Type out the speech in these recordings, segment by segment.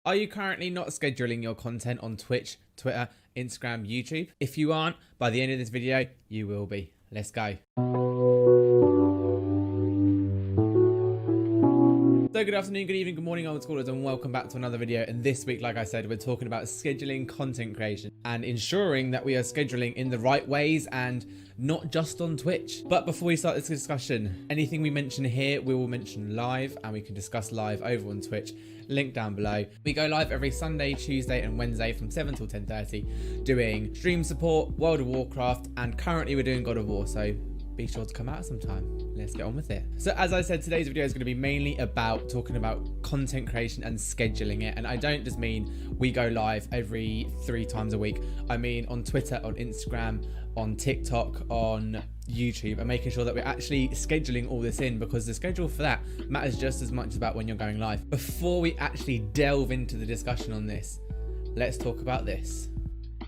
Are you currently not scheduling your content on Twitch, Twitter, Instagram, YouTube? If you aren't, by the end of this video, you will be. Let's go. So good afternoon, good evening, good morning, old schoolers, and welcome back to another video. And this week, like I said, we're talking about scheduling content creation and ensuring that we are scheduling in the right ways and not just on Twitch. But before we start this discussion, anything we mention here, we will mention live, and we can discuss live over on Twitch. Link down below. We go live every Sunday, Tuesday and Wednesday from 7 till 10:30 doing stream support, World of Warcraft, and currently we're doing God of War, so be sure to come out sometime. Let's get on with it. So as I said, today's video is going to be mainly about talking about content creation and scheduling it. And I don't just mean we go live every 3 times a week. I mean on Twitter, on Instagram, on TikTok, on YouTube, and making sure that we're actually scheduling all this in, because the schedule for that matters just as much about when you're going live. Before we actually delve into the discussion on this, let's talk about this.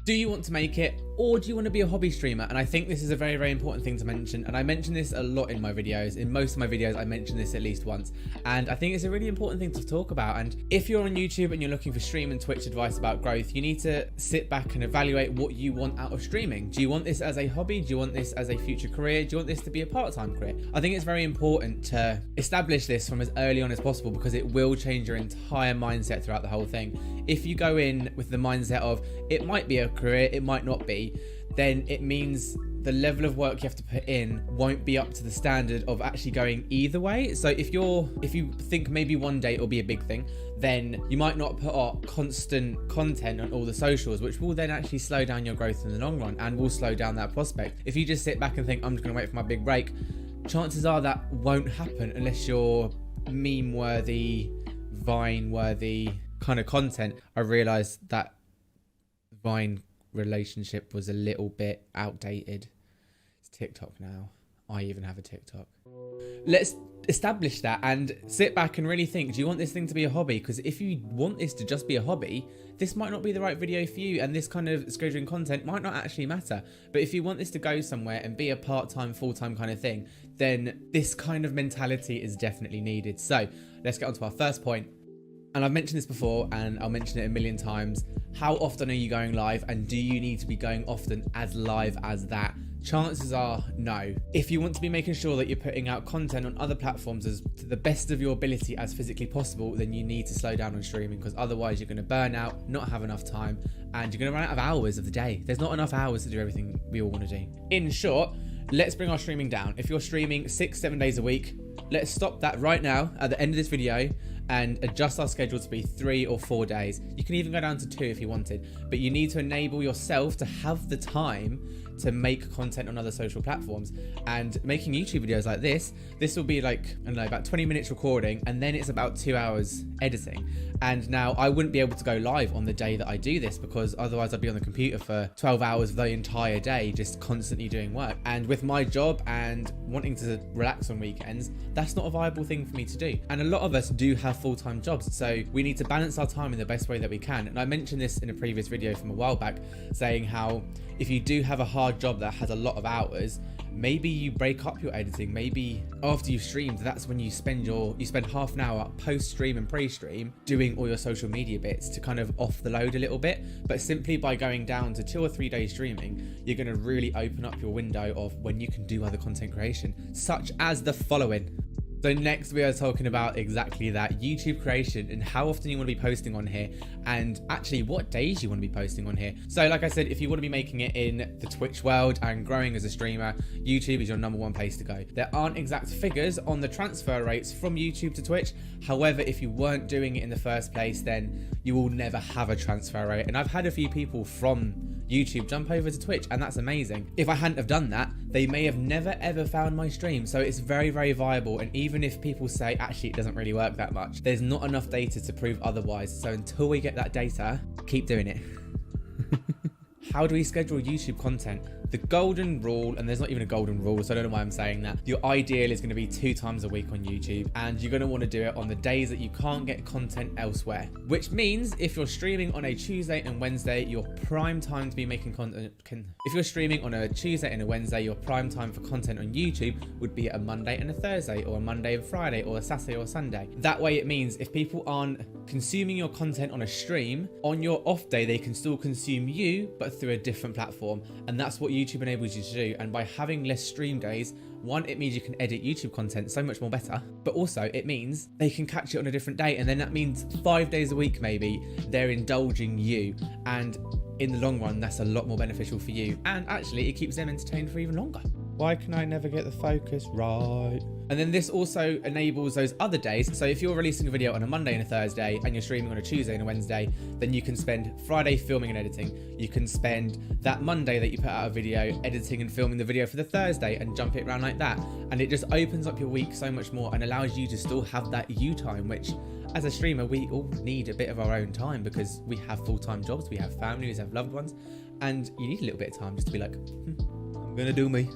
Do you want to make it, or do you want to be a hobby streamer? And I think this is a very, very important thing to mention. And I mention this a lot in my videos. In most of my videos, I mention this at least once. And I think it's a really important thing to talk about. And if you're on YouTube and you're looking for stream and Twitch advice about growth, you need to sit back and evaluate what you want out of streaming. Do you want this as a hobby? Do you want this as a future career? Do you want this to be a part-time career? I think it's very important to establish this from as early on as possible, because it will change your entire mindset throughout the whole thing. If you go in with the mindset of it might be a career, it might not be, then it means the level of work you have to put in won't be up to the standard of actually going either way. So if you think maybe one day it'll be a big thing, then you might not put up constant content on all the socials, which will then actually slow down your growth in the long run and will slow down that prospect. If you just sit back and think, I'm just gonna wait for my big break, chances are that won't happen unless you're meme worthy, Vine worthy kind of content. I realized that Vine relationship was a little bit outdated. It's TikTok now. I even have a TikTok. Let's establish that and sit back and really think, do you want this thing to be a hobby? Because if you want this to just be a hobby, this might not be the right video for you, and this kind of scheduling content might not actually matter. But if you want this to go somewhere and be a part-time, full-time kind of thing, then this kind of mentality is definitely needed. So let's get on to our first point. And I've mentioned this before, and I'll mention it a million times. How often are you going live, and do you need to be going often as live as that? Chances are no. If you want to be making sure that you're putting out content on other platforms as to the best of your ability as physically possible, then you need to slow down on streaming, because otherwise you're going to burn out, not have enough time, and you're going to run out of hours of the day. There's not enough hours to do everything we all want to do. In short, let's bring our streaming down. If you're streaming 6-7 days a week, let's stop that right now at the end of this video and adjust our schedule to be 3 or 4 days. You can even go down to 2 if you wanted, but you need to enable yourself to have the time to make content on other social platforms. And making YouTube videos like this will be like, I don't know, about 20 minutes recording, and then it's about 2 hours editing. And now I wouldn't be able to go live on the day that I do this, because otherwise I'd be on the computer for 12 hours the entire day, just constantly doing work. And with my job and wanting to relax on weekends, that's not a viable thing for me to do. And a lot of us do have full-time jobs, so we need to balance our time in the best way that we can. And I mentioned this in a previous video from a while back, saying how if you do have a hard job that has a lot of hours, maybe you break up your editing. Maybe after you've streamed, that's when you spend half an hour post-stream and pre-stream doing all your social media bits to kind of off the load a little bit. But simply by going down to 2 or 3 days streaming, you're going to really open up your window of when you can do other content creation, such as the following. So next we are talking about exactly that, YouTube creation, and how often you want to be posting on here, and actually what days you want to be posting on here. So like I said, if you want to be making it in the Twitch world and growing as a streamer, YouTube is your #1 place to go. There aren't exact figures on the transfer rates from YouTube to Twitch. However, if you weren't doing it in the first place, then you will never have a transfer rate. And I've had a few people from YouTube jump over to Twitch, and that's amazing. If I hadn't have done that, they may have never ever found my stream. So it's very, very viable. And even if people say actually it doesn't really work that much, there's not enough data to prove otherwise. So until we get that data, keep doing it. How do we schedule YouTube content? The golden rule, and there's not even a golden rule, so I don't know why I'm saying that. Your ideal is going to be 2 times a week on YouTube, and you're going to want to do it on the days that you can't get content elsewhere. Which means if you're streaming on a Tuesday and Wednesday, your prime time to be making content if you're streaming on a Tuesday and a Wednesday, your prime time for content on YouTube would be a Monday and a Thursday, or a Monday and Friday, or a Saturday or a Sunday. That way it means if people aren't consuming your content on a stream, on your off day they can still consume you, but through a different platform. And that's what YouTube enables you to do. And by having less stream days, one, it means you can edit YouTube content so much more better, but also it means they can catch it on a different day, and then that means 5 days a week maybe they're indulging you, and in the long run that's a lot more beneficial for you, and actually it keeps them entertained for even longer. Why can I never get the focus right? And then this also enables those other days. So if you're releasing a video on a Monday and a Thursday and you're streaming on a Tuesday and a Wednesday, then you can spend Friday filming and editing. You can spend that Monday that you put out a video editing and filming the video for the Thursday and jump it around like that. And it just opens up your week so much more and allows you to still have that you time, which as a streamer, we all need a bit of our own time because we have full-time jobs, we have families, we have loved ones, and you need a little bit of time just to be like, I'm gonna do me.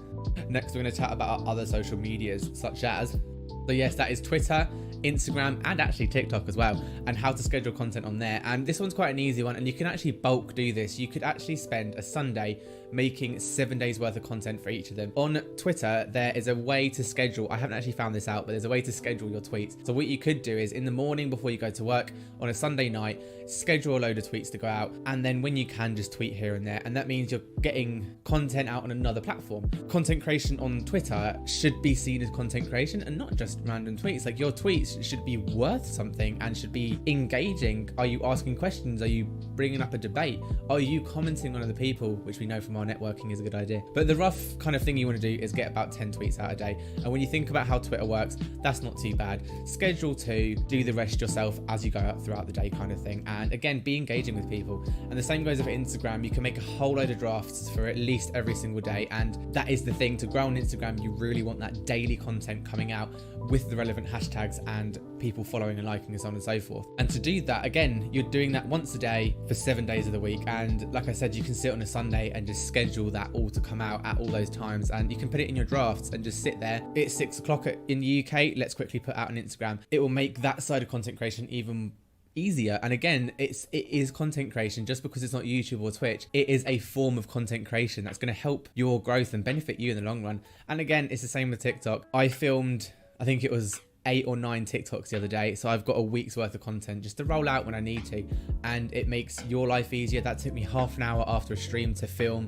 Next, we're going to chat about our other social medias, such as, so yes, that is Twitter, Instagram, and actually TikTok as well, and how to schedule content on there. And this one's quite an easy one, and you can actually bulk do this. You could actually spend a Sunday making 7 days worth of content for each of them. On Twitter, there is a way to schedule, I haven't actually found this out, but there's a way to schedule your tweets. So what you could do is in the morning before you go to work on a Sunday night, schedule a load of tweets to go out, and then when you can, just tweet here and there. And that means you're getting content out on another platform. Content creation on Twitter should be seen as content creation and not just random tweets. Like, your tweets should be worth something and should be engaging. Are you asking questions? Are you bringing up a debate? Are you commenting on other people, which we know from our networking is a good idea. But the rough kind of thing you want to do is get about 10 tweets out a day. And when you think about how Twitter works, that's not too bad. Schedule 2, do the rest yourself as you go out throughout the day kind of thing. And again, be engaging with people. And the same goes for Instagram. You can make a whole load of drafts for at least every single day. And that is the thing, to grow on Instagram, you really want that daily content coming out with the relevant hashtags and people following and liking and so on and so forth. And to do that, again, you're doing that once a day for 7 days of the week. And like I said, you can sit on a Sunday and just schedule that all to come out at all those times, and you can put it in your drafts and just sit there. It's 6 o'clock in the UK, let's quickly put out on Instagram. It will make that side of content creation even easier. And again, it is content creation. Just because it's not YouTube or Twitch, it is a form of content creation that's going to help your growth and benefit you in the long run. And again, it's the same with TikTok. I filmed, I think it was 8 or 9 TikToks the other day, so I've got a week's worth of content just to roll out when I need to, and it makes your life easier. That took me half an hour after a stream to film,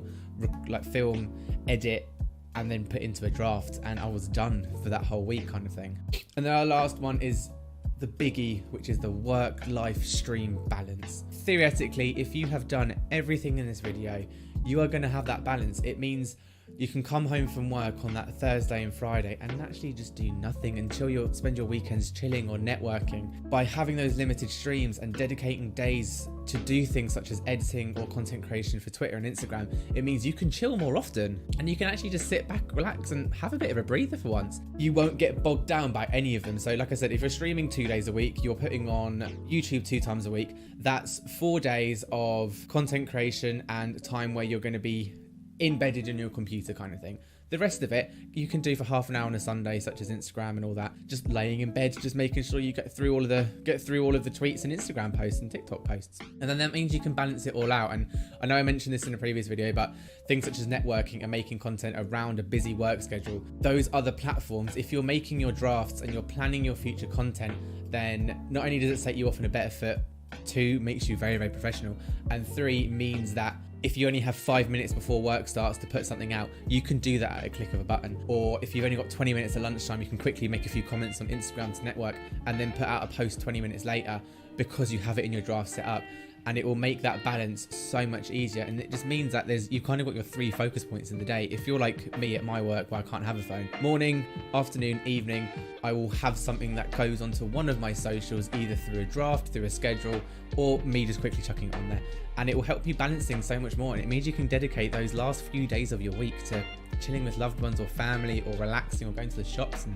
edit, and then put into a draft, and I was done for that whole week kind of thing. And then our last one is the biggie, which is the work-life stream balance. Theoretically, if you have done everything in this video, you are going to have that balance. It means you can come home from work on that Thursday and Friday and actually just do nothing until you spend your weekends chilling or networking. By having those limited streams and dedicating days to do things such as editing or content creation for Twitter and Instagram, it means you can chill more often and you can actually just sit back, relax, and have a bit of a breather for once. You won't get bogged down by any of them. So like I said, if you're streaming 2 days a week, you're putting on YouTube 2 times a week. That's 4 days of content creation and time where you're going to be embedded in your computer kind of thing. The rest of it you can do for half an hour on a Sunday, such as Instagram and all that, just laying in bed, just making sure you get through all of the tweets and Instagram posts and TikTok posts. And then that means you can balance it all out. And I know I mentioned this in a previous video, but things such as networking and making content around a busy work schedule, those other platforms, if you're making your drafts and you're planning your future content, then not only does it set you off on a better foot, 2, makes you very, very professional, and 3, means that if you only have 5 minutes before work starts to put something out, you can do that at a click of a button. Or if you've only got 20 minutes at lunchtime, you can quickly make a few comments on Instagram to network and then put out a post 20 minutes later because you have it in your draft set up. And it will make that balance so much easier. And it just means that you've kind of got your 3 focus points in the day. If you're like me at my work where I can't have a phone, morning, afternoon, evening, I will have something that goes onto one of my socials, either through a draft, through a schedule, or me just quickly chucking it on there. And it will help you balance things so much more. And it means you can dedicate those last few days of your week to chilling with loved ones or family, or relaxing, or going to the shops, and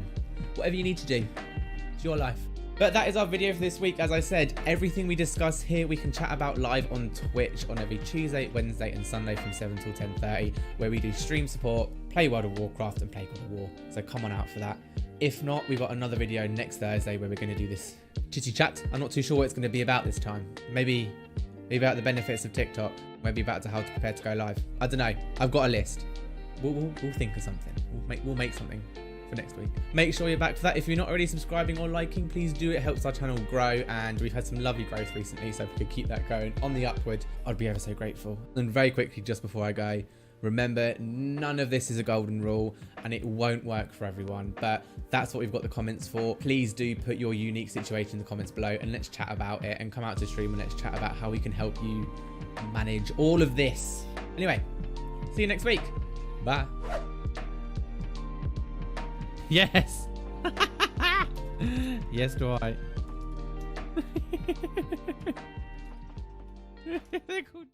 whatever you need to do. It's your life. But that is our video for this week. As I said, everything we discuss here we can chat about live on Twitch on every Tuesday, Wednesday and Sunday from 7 till 10:30, where we do stream support, play World of Warcraft and play God of War. So come on out for that. If not, we've got another video next Thursday where we're going to do this chitty chat. I'm not too sure what it's going to be about this time. Maybe about the benefits of TikTok. Maybe about how to prepare to go live. I don't know. I've got a list. We'll think of something. We'll make something for next week. Make sure you're back for that. If you're not already subscribing or liking, please do. It helps our channel grow, and we've had some lovely growth recently, so if we could keep that going on the upward, I'd be ever so grateful. And very quickly, just before I go, remember, none of this is a golden rule and it won't work for everyone, but that's what we've got the comments for. Please do put your unique situation in the comments below and let's chat about it, and come out to stream and let's chat about how we can help you manage all of this. Anyway, see you next week. Bye. Yes. Yes, Dwight. They're called